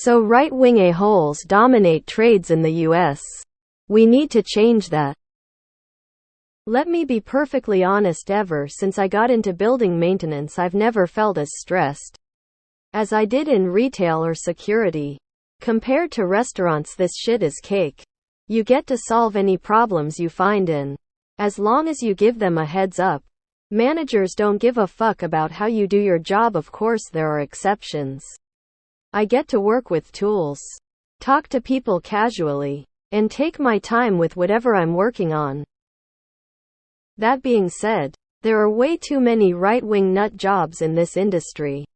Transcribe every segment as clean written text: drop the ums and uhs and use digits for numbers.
So right-wing aholes dominate trades in the US. We need to change that. Let me be perfectly honest, ever since I got into building maintenance I've never felt as stressed as I did in retail or security. Compared to restaurants, this shit is cake. You get to solve any problems you find in as long as you give them a heads up. Managers don't give a fuck about how you do your job. Of course there are exceptions. I get to work with tools, talk to people casually, and take my time with whatever I'm working on. That being said, there are way too many right-wing nut jobs in this industry.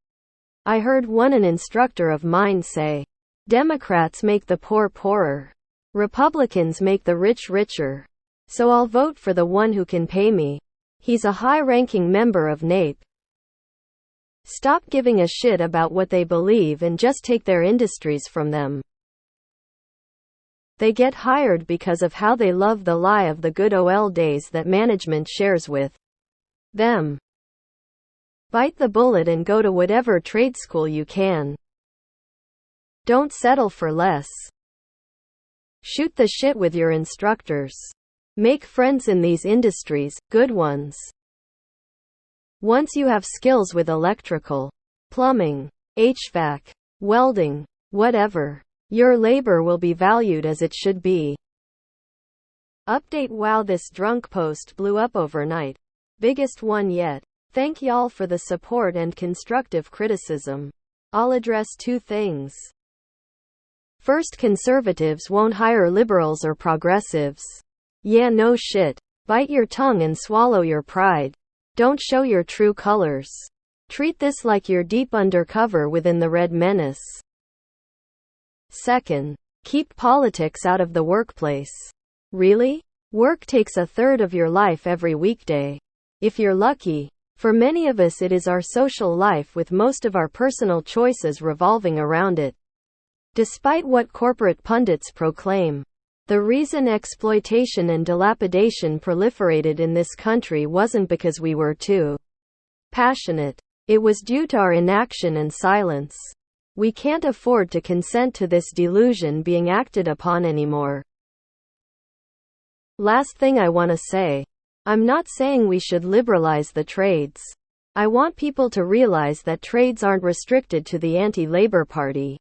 I heard an instructor of mine say, Democrats make the poor poorer. Republicans make the rich richer. So I'll vote for the one who can pay me. He's a high-ranking member of NAPE. Stop giving a shit about what they believe and just take their industries from them. They get hired because of how they love the lie of the good old days that management shares with them. Bite the bullet and go to whatever trade school you can. Don't settle for less. Shoot the shit with your instructors. Make friends in these industries, good ones. Once you have skills with electrical, plumbing, HVAC, welding, whatever, your labor will be valued as it should be. Update: wow, this drunk post blew up overnight. Biggest one yet. Thank y'all for the support and constructive criticism. I'll address two things. First, conservatives won't hire liberals or progressives. Yeah, no shit. Bite your tongue and swallow your pride. Don't show your true colors. Treat this like you're deep undercover within the Red Menace. Second, keep politics out of the workplace. Really? Work takes a third of your life every weekday. If you're lucky. For many of us it is our social life, with most of our personal choices revolving around it. Despite what corporate pundits proclaim, the reason exploitation and dilapidation proliferated in this country wasn't because we were too passionate. It was due to our inaction and silence. We can't afford to consent to this delusion being acted upon anymore. Last thing I want to say. I'm not saying we should liberalize the trades. I want people to realize that trades aren't restricted to the anti-labor party.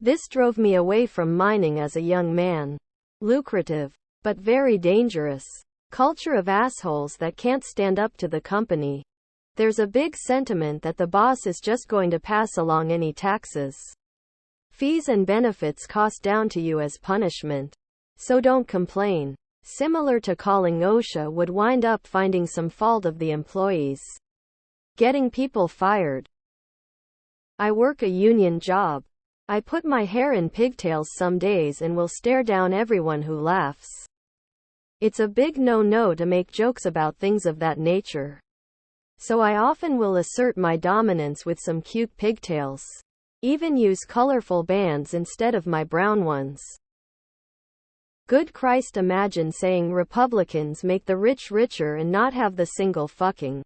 This drove me away from mining as a young man. Lucrative, but very dangerous. Culture of assholes that can't stand up to the company. There's a big sentiment that the boss is just going to pass along any taxes, fees and benefits cost down to you as punishment. So don't complain. Similar to calling OSHA would wind up finding some fault of the employees, getting people fired. I work a union job. I put my hair in pigtails some days and will stare down everyone who laughs. It's a big no-no to make jokes about things of that nature. So I often will assert my dominance with some cute pigtails. Even use colorful bands instead of my brown ones. Good Christ, imagine saying Republicans make the rich richer and not have the single fucking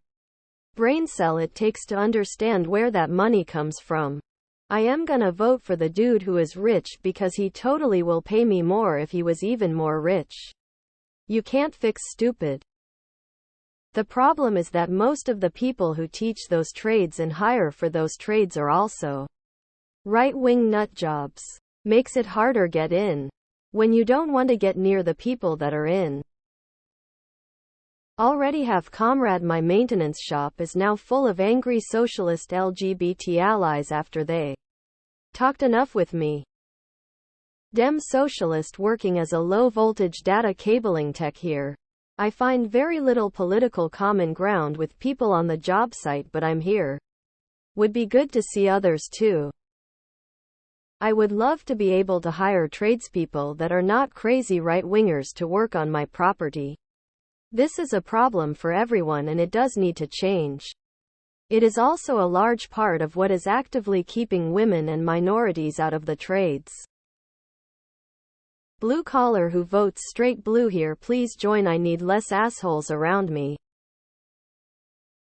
brain cell it takes to understand where that money comes from. I am gonna vote for the dude who is rich because he totally will pay me more if he was even more rich. You can't fix stupid. The problem is that most of the people who teach those trades and hire for those trades are also right-wing nut jobs. Makes it harder get in when you don't want to get near the people that are in. Already have comrade, my maintenance shop is now full of angry socialist LGBT allies after they talked enough with me. Dem socialist working as a low-voltage data cabling tech here. I find very little political common ground with people on the job site, but I'm here. Would be good to see others too. I would love to be able to hire tradespeople that are not crazy right-wingers to work on my property. This is a problem for everyone and it does need to change. It is also a large part of what is actively keeping women and minorities out of the trades. Blue collar who votes straight blue here, please join. I need less assholes around me.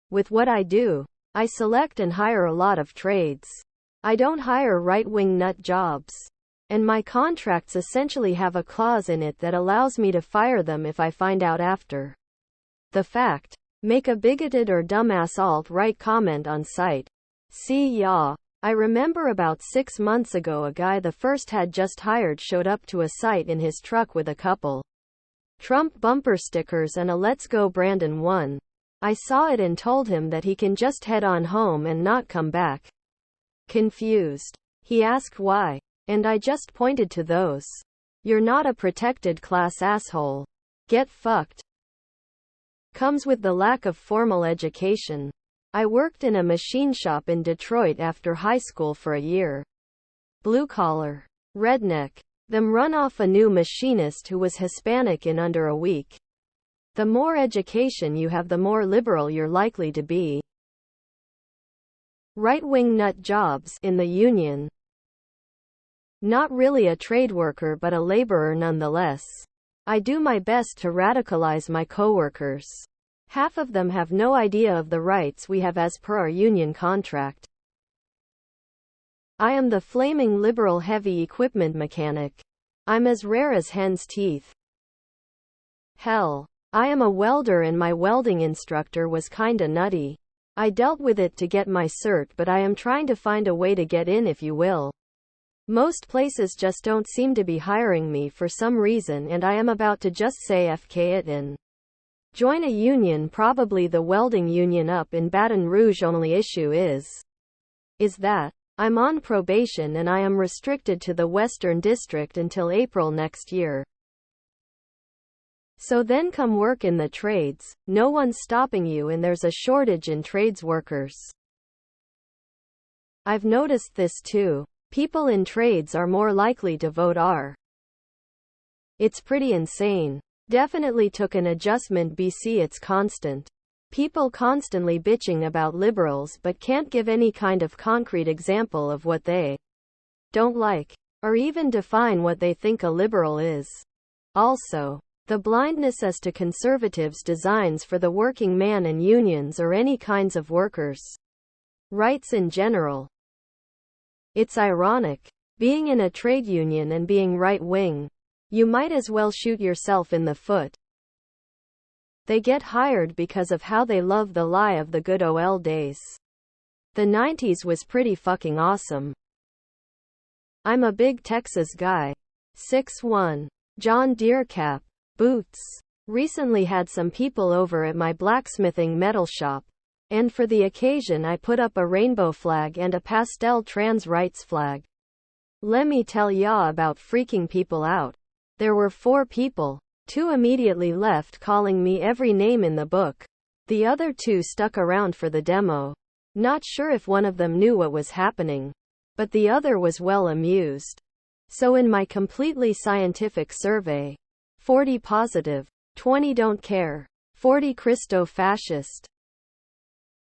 With what I do, I select and hire a lot of trades. I don't hire right-wing nut jobs. And my contracts essentially have a clause in it that allows me to fire them if I find out after the fact. Make a bigoted or dumbass alt-right comment on site. See ya. I remember about 6 months ago a guy the first had just hired showed up to a site in his truck with a couple Trump bumper stickers and a "Let's Go Brandon" one. I saw it and told him that he can just head on home and not come back. Confused. He asked why. And I just pointed to those. You're not a protected class asshole. Get fucked. Comes with the lack of formal education. I worked in a machine shop in Detroit after high school for a year. Blue collar. Redneck. Them run off a new machinist who was Hispanic in under a week. The more education you have, the more liberal you're likely to be. Right-wing nut jobs in the union. Not really a trade worker but a laborer nonetheless. I do my best to radicalize my coworkers. Half of them have no idea of the rights we have as per our union contract. I am the flaming liberal heavy equipment mechanic. I'm as rare as hen's teeth. Hell. I am a welder and my welding instructor was kinda nutty. I dealt with it to get my cert, but I am trying to find a way to get in, if you will. Most places just don't seem to be hiring me for some reason, and I am about to just say FK it and join a union, probably the welding union up in Baton Rouge. Only issue is that I'm on probation and I am restricted to the Western District until April next year. So then come work in the trades, no one's stopping you and there's a shortage in trades workers. I've noticed this too. People in trades are more likely to vote R. It's pretty insane. Definitely took an adjustment BC. It's constant. People constantly bitching about liberals but can't give any kind of concrete example of what they don't like, or even define what they think a liberal is. Also, the blindness as to conservatives' designs for the working man and unions or any kinds of workers' rights in general. It's ironic. Being in a trade union and being right-wing, you might as well shoot yourself in the foot. They get hired because of how they love the lie of the good old days. The 90s was pretty fucking awesome. I'm a big Texas guy. 6'1". John Deere cap. Boots. Recently had some people over at my blacksmithing metal shop, and for the occasion I put up a rainbow flag and a pastel trans rights flag. Let me tell ya about freaking people out. There were 4 people. 2 immediately left calling me every name in the book. The other 2 stuck around for the demo. Not sure if one of them knew what was happening, but the other was well amused. So in my completely scientific survey, 40 positive, 20 don't care, 40 Christo-fascist.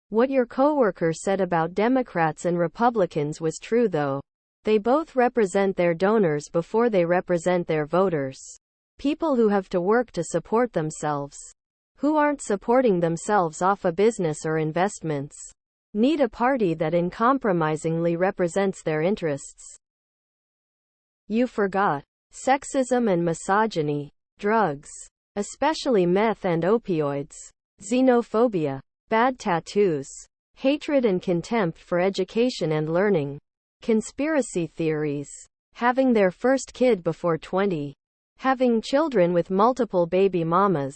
What your coworker said about Democrats and Republicans was true though. They both represent their donors before they represent their voters. People who have to work to support themselves, who aren't supporting themselves off a business or investments, need a party that uncompromisingly represents their interests. You forgot. Sexism and misogyny. Drugs, especially meth and opioids, xenophobia, bad tattoos, hatred and contempt for education and learning, conspiracy theories, having their first kid before 20, having children with multiple baby mamas.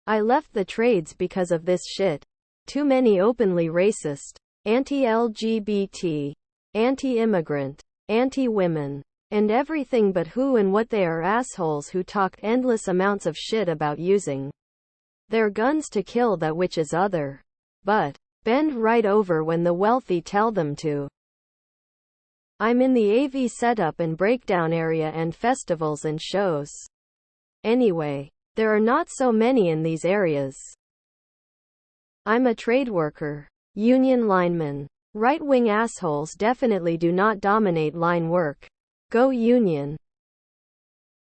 I left the trades because of this shit. Too many openly racist, anti-LGBT, anti-immigrant, anti-women, and everything but who and what they are assholes who talk endless amounts of shit about using their guns to kill that which is other, but bend right over when the wealthy tell them to. I'm in the AV setup and breakdown area and festivals and shows. Anyway, there are not so many in these areas. I'm a trade worker, union lineman. Right-wing assholes definitely do not dominate line work. Go union.